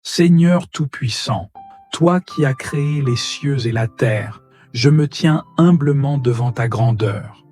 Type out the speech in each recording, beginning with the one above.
Seigneur Tout-Puissant, toi qui as créé les cieux et la terre, je me tiens humblement devant ta grandeur.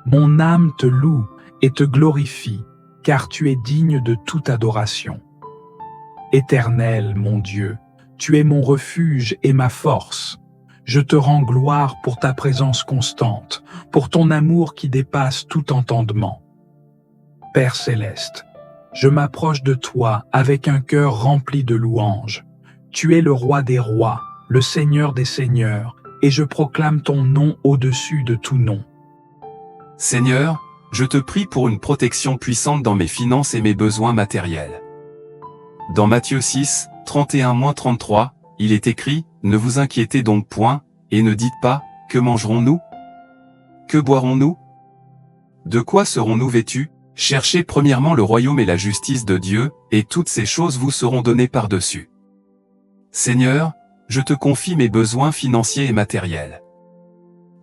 Mon âme te loue et te glorifie, car tu es digne de toute adoration. Éternel, mon Dieu, tu es mon refuge et ma force. Je te rends gloire pour ta présence constante, pour ton amour qui dépasse tout entendement. Père céleste, je m'approche de toi avec un cœur rempli de louanges. Tu es le roi des rois, le Seigneur des seigneurs, et je proclame ton nom au-dessus de tout nom. Seigneur, je te prie pour une protection puissante dans mes finances et mes besoins matériels. Dans Matthieu 6, 31-33, il est écrit, « Ne vous inquiétez donc point, et ne dites pas, que mangerons-nous? Que boirons-nous? De quoi serons-nous vêtus? Cherchez premièrement le royaume et la justice de Dieu, et toutes ces choses vous seront données par-dessus. » Seigneur, je te confie mes besoins financiers et matériels.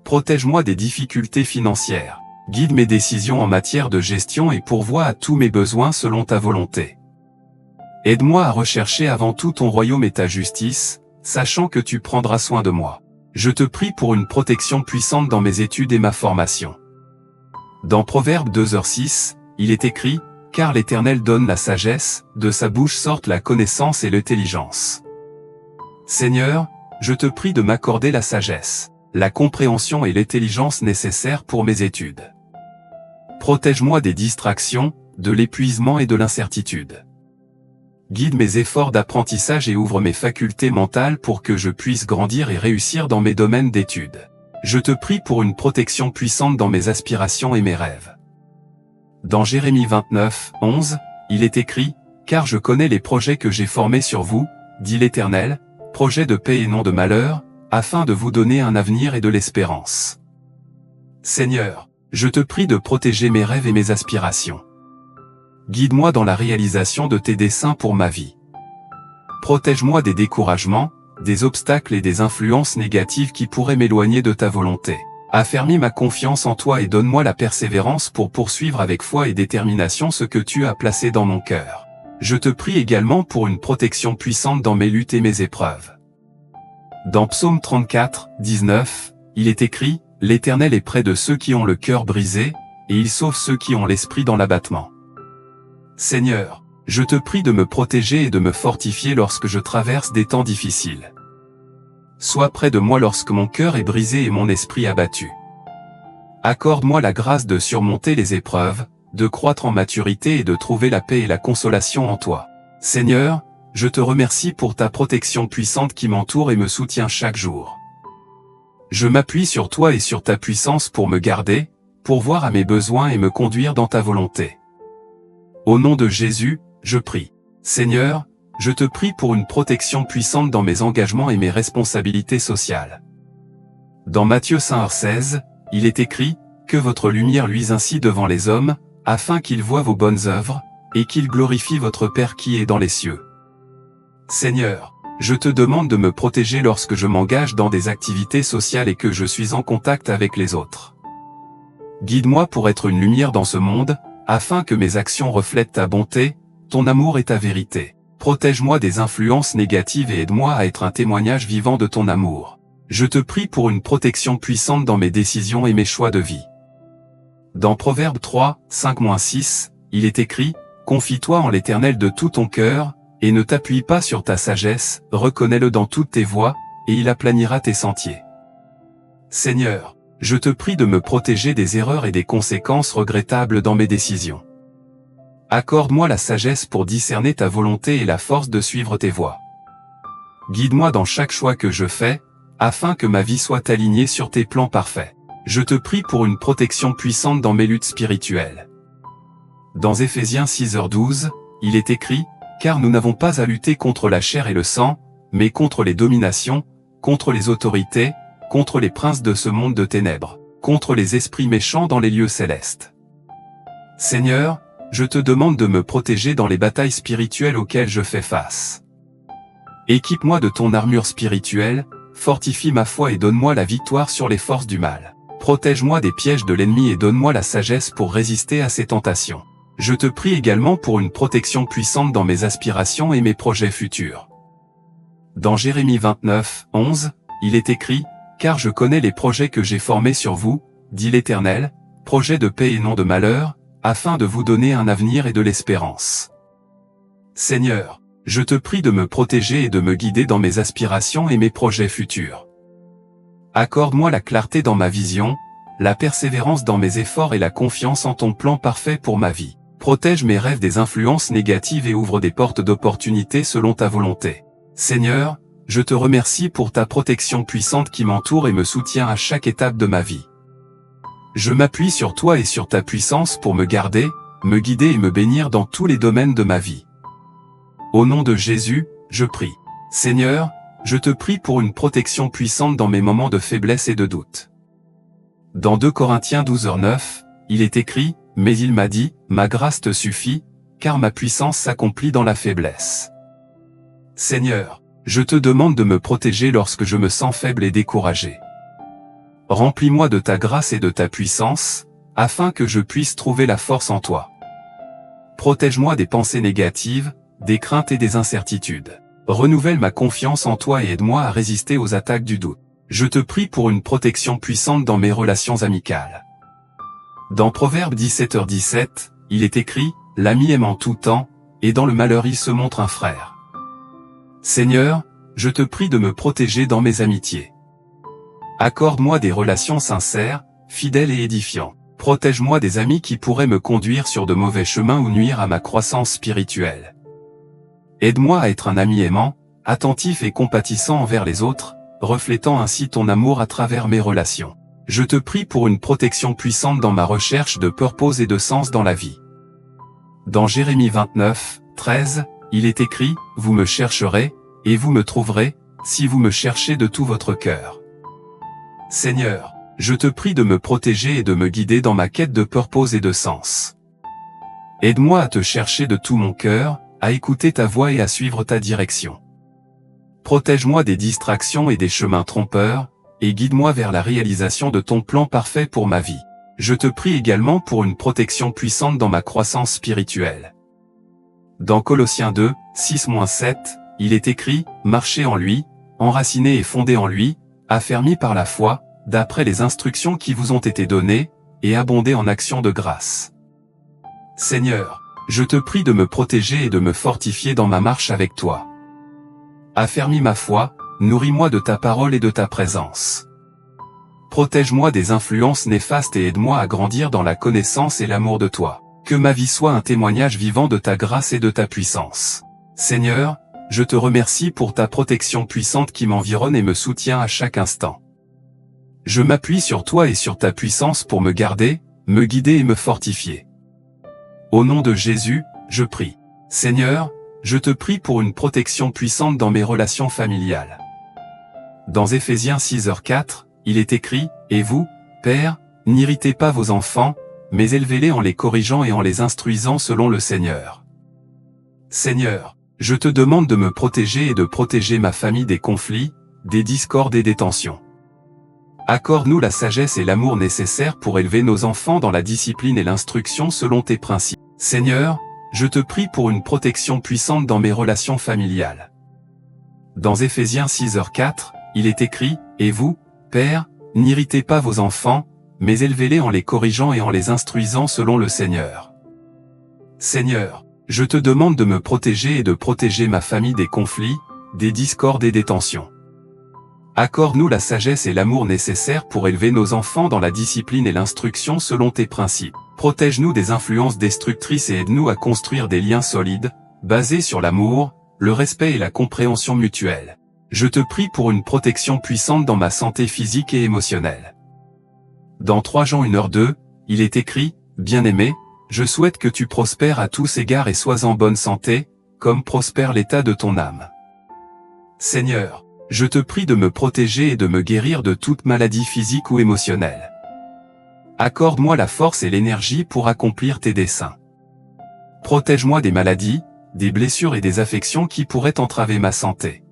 Protège-moi des difficultés financières. Guide mes décisions en matière de gestion et pourvois à tous mes besoins selon ta volonté. Aide-moi à rechercher avant tout ton royaume et ta justice, sachant que tu prendras soin de moi. Je te prie pour une protection puissante dans mes études et ma formation. Dans Proverbes 2h6, il est écrit, « Car l'Éternel donne la sagesse, de sa bouche sortent la connaissance et l'intelligence. » Seigneur, je te prie de m'accorder la sagesse, la compréhension et l'intelligence nécessaires pour mes études. Protège-moi des distractions, de l'épuisement et de l'incertitude. Guide mes efforts d'apprentissage et ouvre mes facultés mentales pour que je puisse grandir et réussir dans mes domaines d'études. Je te prie pour une protection puissante dans mes aspirations et mes rêves. Dans Jérémie 29, 11, il est écrit, « Car je connais les projets que j'ai formés sur vous, dit l'Éternel, projets de paix et non de malheur, afin de vous donner un avenir et de l'espérance. » Seigneur, je te prie de protéger mes rêves et mes aspirations. Guide-moi dans la réalisation de tes desseins pour ma vie. Protège-moi des découragements, des obstacles et des influences négatives qui pourraient m'éloigner de ta volonté. Affermis ma confiance en toi et donne-moi la persévérance pour poursuivre avec foi et détermination ce que tu as placé dans mon cœur. Je te prie également pour une protection puissante dans mes luttes et mes épreuves. Dans Psaume 34, 19, il est écrit, « L'Éternel est près de ceux qui ont le cœur brisé, et il sauve ceux qui ont l'esprit dans l'abattement. » Seigneur, je te prie de me protéger et de me fortifier lorsque je traverse des temps difficiles. Sois près de moi lorsque mon cœur est brisé et mon esprit abattu. Accorde-moi la grâce de surmonter les épreuves, de croître en maturité et de trouver la paix et la consolation en toi. Seigneur, je te remercie pour ta protection puissante qui m'entoure et me soutient chaque jour. Je m'appuie sur toi et sur ta puissance pour me garder, pourvoir à mes besoins et me conduire dans ta volonté. Au nom de Jésus, je prie. Seigneur, je te prie pour une protection puissante dans mes engagements et mes responsabilités sociales. Dans Matthieu 5:16, il est écrit, « Que votre lumière luise ainsi devant les hommes, afin qu'ils voient vos bonnes œuvres, et qu'ils glorifient votre Père qui est dans les cieux. » Seigneur, je te demande de me protéger lorsque je m'engage dans des activités sociales et que je suis en contact avec les autres. Guide-moi pour être une lumière dans ce monde, afin que mes actions reflètent ta bonté, ton amour et ta vérité. Protège-moi des influences négatives et aide-moi à être un témoignage vivant de ton amour. Je te prie pour une protection puissante dans mes décisions et mes choix de vie. Dans Proverbes 3, 5-6, il est écrit, « Confie-toi en l'Éternel de tout ton cœur, et ne t'appuie pas sur ta sagesse, reconnais-le dans toutes tes voies, et il aplanira tes sentiers. » Seigneur, je te prie de me protéger des erreurs et des conséquences regrettables dans mes décisions. Accorde-moi la sagesse pour discerner ta volonté et la force de suivre tes voies. Guide-moi dans chaque choix que je fais, afin que ma vie soit alignée sur tes plans parfaits. Je te prie pour une protection puissante dans mes luttes spirituelles. Dans Éphésiens 6h12, il est écrit, « Car nous n'avons pas à lutter contre la chair et le sang, mais contre les dominations, contre les autorités, contre les princes de ce monde de ténèbres, contre les esprits méchants dans les lieux célestes. » Seigneur, je te demande de me protéger dans les batailles spirituelles auxquelles je fais face. Équipe-moi de ton armure spirituelle, fortifie ma foi et donne-moi la victoire sur les forces du mal. Protège-moi des pièges de l'ennemi et donne-moi la sagesse pour résister à ses tentations. je te prie également pour une protection puissante dans mes aspirations et mes projets futurs. Dans Jérémie 29, 11, il est écrit, « Car je connais les projets que j'ai formés sur vous, dit l'Éternel, projets de paix et non de malheur, afin de vous donner un avenir et de l'espérance. » Seigneur, je te prie de me protéger et de me guider dans mes aspirations et mes projets futurs. Accorde-moi la clarté dans ma vision, la persévérance dans mes efforts et la confiance en ton plan parfait pour ma vie. Protège mes rêves des influences négatives et ouvre des portes d'opportunités selon ta volonté. Seigneur, je te remercie pour ta protection puissante qui m'entoure et me soutient à chaque étape de ma vie. Je m'appuie sur toi et sur ta puissance pour me garder, me guider et me bénir dans tous les domaines de ma vie. Au nom de Jésus, je prie. Seigneur, je te prie pour une protection puissante dans mes moments de faiblesse et de doute. Dans 2 Corinthiens 12:9, il est écrit, « Mais il m'a dit, ma grâce te suffit, car ma puissance s'accomplit dans la faiblesse. » Seigneur, je te demande de me protéger lorsque je me sens faible et découragé. Remplis-moi de ta grâce et de ta puissance, afin que je puisse trouver la force en toi. Protège-moi des pensées négatives, des craintes et des incertitudes. Renouvelle ma confiance en toi et aide-moi à résister aux attaques du doute. Je te prie pour une protection puissante dans mes relations amicales. Dans Proverbe 17h17, il est écrit, « L'ami aime en tout temps, et dans le malheur il se montre un frère. » Seigneur, je te prie de me protéger dans mes amitiés. Accorde-moi des relations sincères, fidèles et édifiantes. Protège-moi des amis qui pourraient me conduire sur de mauvais chemins ou nuire à ma croissance spirituelle. Aide-moi à être un ami aimant, attentif et compatissant envers les autres, reflétant ainsi ton amour à travers mes relations. Je te prie pour une protection puissante dans ma recherche de purpose et de sens dans la vie. Dans Jérémie 29, 13, il est écrit, « Vous me chercherez, et vous me trouverez, si vous me cherchez de tout votre cœur. » Seigneur, je te prie de me protéger et de me guider dans ma quête de purpose et de sens. Aide-moi à te chercher de tout mon cœur, à écouter ta voix et à suivre ta direction. Protège-moi des distractions et des chemins trompeurs, et guide-moi vers la réalisation de ton plan parfait pour ma vie. Je te prie également pour une protection puissante dans ma croissance spirituelle. Dans Colossiens 2, 6-7, il est écrit, « Marchez en lui, enracinés et fondés en lui, affermis par la foi, d'après les instructions qui vous ont été données, et abondez en actions de grâce. » Seigneur, je te prie de me protéger et de me fortifier dans ma marche avec toi. Affermis ma foi, nourris-moi de ta parole et de ta présence. Protège-moi des influences néfastes et aide-moi à grandir dans la connaissance et l'amour de toi. Que ma vie soit un témoignage vivant de ta grâce et de ta puissance. Seigneur, je te remercie pour ta protection puissante qui m'environne et me soutient à chaque instant. Je m'appuie sur toi et sur ta puissance pour me garder, me guider et me fortifier. Au nom de Jésus, je prie. Seigneur, je te prie pour une protection puissante dans mes relations familiales. Dans Éphésiens 6h4, il est écrit, « Et vous, Pères, n'irritez pas vos enfants, mais élevez-les en les corrigeant et en les instruisant selon le Seigneur. » Seigneur, je te demande de me protéger et de protéger ma famille des conflits, des discordes et des tensions. Accorde-nous la sagesse et l'amour nécessaires pour élever nos enfants dans la discipline et l'instruction selon tes principes. Seigneur, je te prie pour une protection puissante dans mes relations familiales. Dans Éphésiens 6h4, il est écrit, « Et vous, Pères, n'irritez pas vos enfants, mais élevez-les en les corrigeant et en les instruisant selon le Seigneur. » Seigneur, je te demande de me protéger et de protéger ma famille des conflits, des discordes et des tensions. Accorde-nous la sagesse et l'amour nécessaires pour élever nos enfants dans la discipline et l'instruction selon tes principes. Protège-nous des influences destructrices et aide-nous à construire des liens solides, basés sur l'amour, le respect et la compréhension mutuelle. Je te prie pour une protection puissante dans ma santé physique et émotionnelle. Dans 3 Jean 1h2, il est écrit, « Bien-aimé, je souhaite que tu prospères à tous égards et sois en bonne santé, comme prospère l'état de ton âme. » Seigneur, je te prie de me protéger et de me guérir de toute maladie physique ou émotionnelle. Accorde-moi la force et l'énergie pour accomplir tes desseins. Protège-moi des maladies, des blessures et des affections qui pourraient entraver ma santé.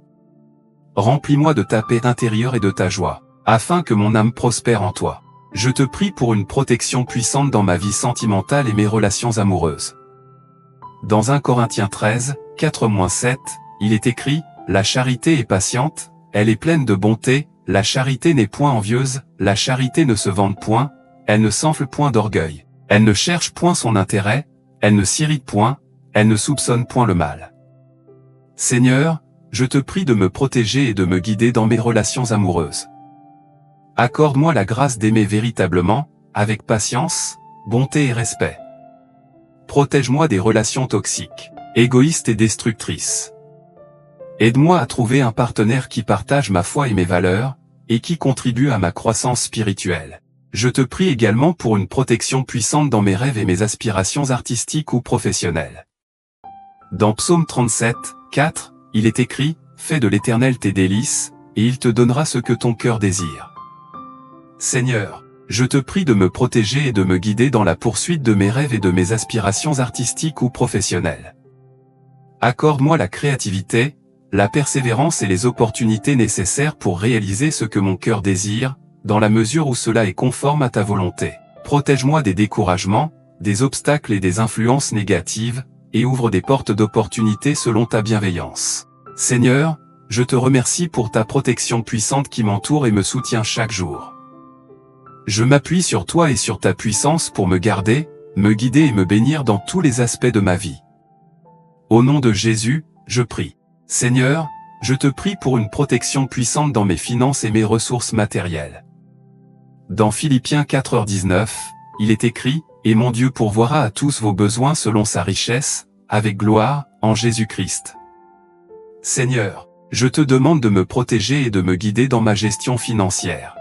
Remplis-moi de ta paix intérieure et de ta joie, afin que mon âme prospère en toi. je te prie pour une protection puissante dans ma vie sentimentale et mes relations amoureuses. Dans 1 Corinthiens 13, 4-7, il est écrit, « La charité est patiente, elle est pleine de bonté, la charité n'est point envieuse, la charité ne se vante point, elle ne s'enfle point d'orgueil, elle ne cherche point son intérêt, elle ne s'irrite point, elle ne soupçonne point le mal. » Seigneur, je te prie de me protéger et de me guider dans mes relations amoureuses. Accorde-moi la grâce d'aimer véritablement, avec patience, bonté et respect. Protège-moi des relations toxiques, égoïstes et destructrices. Aide-moi à trouver un partenaire qui partage ma foi et mes valeurs, et qui contribue à ma croissance spirituelle. Je te prie également pour une protection puissante dans mes rêves et mes aspirations artistiques ou professionnelles. Dans Psaume 37, 4, il est écrit, « Fais de l'Éternel tes délices, et il te donnera ce que ton cœur désire. » Seigneur, je te prie de me protéger et de me guider dans la poursuite de mes rêves et de mes aspirations artistiques ou professionnelles. Accorde-moi la créativité, la persévérance et les opportunités nécessaires pour réaliser ce que mon cœur désire, dans la mesure où cela est conforme à ta volonté. Protège-moi des découragements, des obstacles et des influences négatives, et ouvre des portes d'opportunités selon ta bienveillance. Seigneur, je te remercie pour ta protection puissante qui m'entoure et me soutient chaque jour. Je m'appuie sur toi et sur ta puissance pour me garder, me guider et me bénir dans tous les aspects de ma vie. Au nom de Jésus, je prie. Seigneur, je te prie pour une protection puissante dans mes finances et mes ressources matérielles. Dans Philippiens 4:19, il est écrit, « Et mon Dieu pourvoira à tous vos besoins selon sa richesse, avec gloire, en Jésus-Christ. » Seigneur, je te demande de me protéger et de me guider dans ma gestion financière.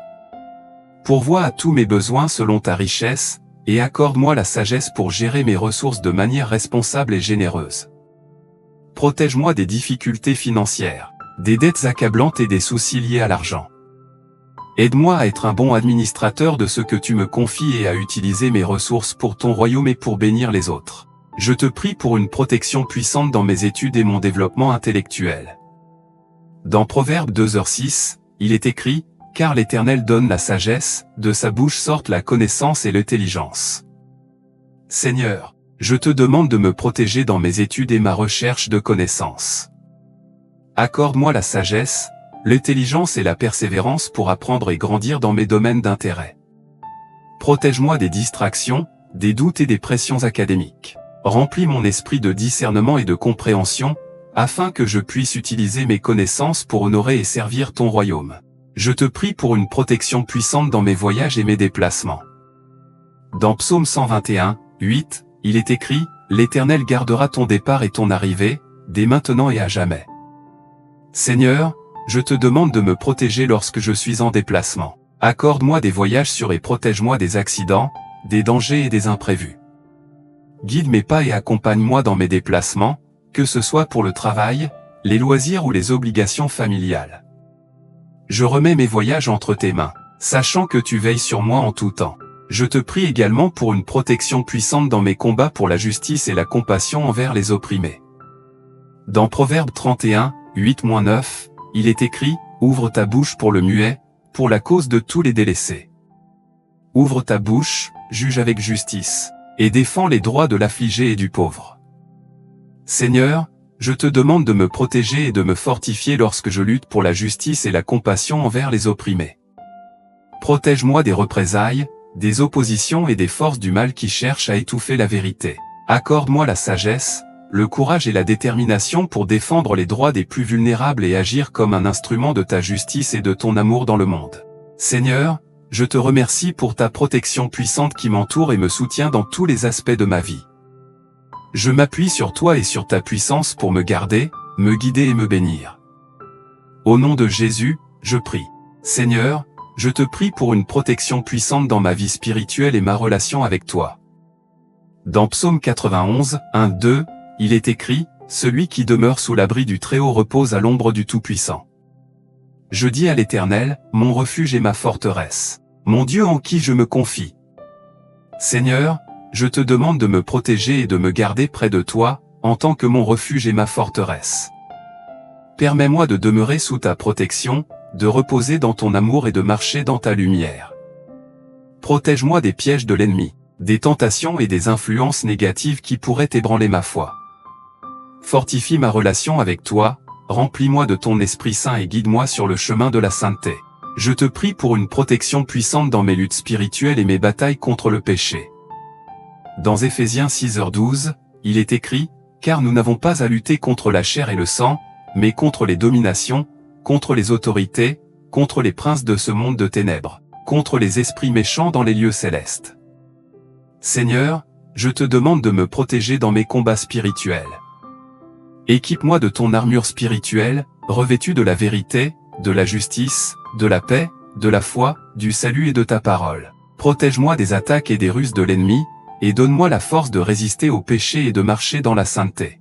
Pourvois à tous mes besoins selon ta richesse, et accorde-moi la sagesse pour gérer mes ressources de manière responsable et généreuse. Protège-moi des difficultés financières, des dettes accablantes et des soucis liés à l'argent. Aide-moi à être un bon administrateur de ce que tu me confies et à utiliser mes ressources pour ton royaume et pour bénir les autres. Je te prie pour une protection puissante dans mes études et mon développement intellectuel. Dans Proverbes 2:6, il est écrit, « Car l'Éternel donne la sagesse, de sa bouche sortent la connaissance et l'intelligence. » Seigneur, je te demande de me protéger dans mes études et ma recherche de connaissances. Accorde-moi la sagesse, l'intelligence et la persévérance pour apprendre et grandir dans mes domaines d'intérêt. Protège-moi des distractions, des doutes et des pressions académiques. Remplis mon esprit de discernement et de compréhension, afin que je puisse utiliser mes connaissances pour honorer et servir ton royaume. Je te prie pour une protection puissante dans mes voyages et mes déplacements. Dans Psaume 121, 8, il est écrit, « L'Éternel gardera ton départ et ton arrivée, dès maintenant et à jamais. » Seigneur, je te demande de me protéger lorsque je suis en déplacement. Accorde-moi des voyages sûrs et protège-moi des accidents, des dangers et des imprévus. Guide mes pas et accompagne-moi dans mes déplacements, que ce soit pour le travail, les loisirs ou les obligations familiales. Je remets mes voyages entre tes mains, sachant que tu veilles sur moi en tout temps. Je te prie également pour une protection puissante dans mes combats pour la justice et la compassion envers les opprimés. Dans Proverbe 31, 8-9, il est écrit, « Ouvre ta bouche pour le muet, pour la cause de tous les délaissés. Ouvre ta bouche, juge avec justice, et défends les droits de l'affligé et du pauvre. » Seigneur, je te demande de me protéger et de me fortifier lorsque je lutte pour la justice et la compassion envers les opprimés. Protège-moi des représailles, des oppositions et des forces du mal qui cherchent à étouffer la vérité. Accorde-moi la sagesse, le courage et la détermination pour défendre les droits des plus vulnérables et agir comme un instrument de ta justice et de ton amour dans le monde. Seigneur, je te remercie pour ta protection puissante qui m'entoure et me soutient dans tous les aspects de ma vie. Je m'appuie sur toi et sur ta puissance pour me garder, me guider et me bénir. Au nom de Jésus, je prie. Seigneur, je te prie pour une protection puissante dans ma vie spirituelle et ma relation avec toi. Dans Psaume 91, 1-2, il est écrit, « Celui qui demeure sous l'abri du Très-Haut repose à l'ombre du Tout-Puissant. » Je dis à l'Éternel, mon refuge et ma forteresse, mon Dieu en qui je me confie. Seigneur, je te demande de me protéger et de me garder près de toi, en tant que mon refuge et ma forteresse. Permets-moi de demeurer sous ta protection, de reposer dans ton amour et de marcher dans ta lumière. Protège-moi des pièges de l'ennemi, des tentations et des influences négatives qui pourraient ébranler ma foi. Fortifie ma relation avec toi, remplis-moi de ton Esprit Saint et guide-moi sur le chemin de la sainteté. Je te prie pour une protection puissante dans mes luttes spirituelles et mes batailles contre le péché. Dans Éphésiens 6h12, il est écrit, « Car nous n'avons pas à lutter contre la chair et le sang, mais contre les dominations, contre les autorités, contre les princes de ce monde de ténèbres, contre les esprits méchants dans les lieux célestes. » Seigneur, je te demande de me protéger dans mes combats spirituels. Équipe-moi de ton armure spirituelle, revêtue de la vérité, de la justice, de la paix, de la foi, du salut et de ta parole. Protège-moi des attaques et des ruses de l'ennemi, et donne-moi la force de résister au péché et de marcher dans la sainteté.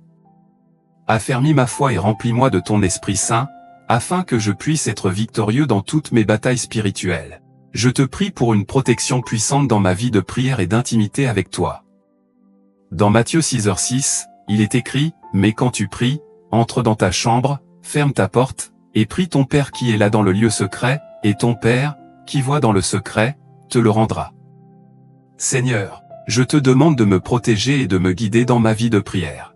Affermis ma foi et remplis-moi de ton Esprit Saint, afin que je puisse être victorieux dans toutes mes batailles spirituelles. Je te prie pour une protection puissante dans ma vie de prière et d'intimité avec toi. Dans Matthieu 6h6, il est écrit, « Mais quand tu pries, entre dans ta chambre, ferme ta porte, et prie ton Père qui est là dans le lieu secret, et ton Père, qui voit dans le secret, te le rendra. » Seigneur, je te demande de me protéger et de me guider dans ma vie de prière.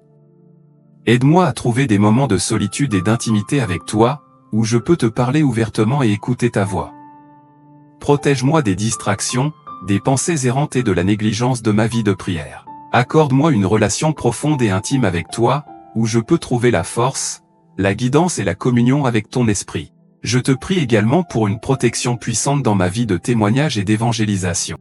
Aide-moi à trouver des moments de solitude et d'intimité avec toi, où je peux te parler ouvertement et écouter ta voix. Protège-moi des distractions, des pensées errantes et de la négligence de ma vie de prière. Accorde-moi une relation profonde et intime avec toi, où je peux trouver la force, la guidance et la communion avec ton esprit. Je te prie également pour une protection puissante dans ma vie de témoignage et d'évangélisation.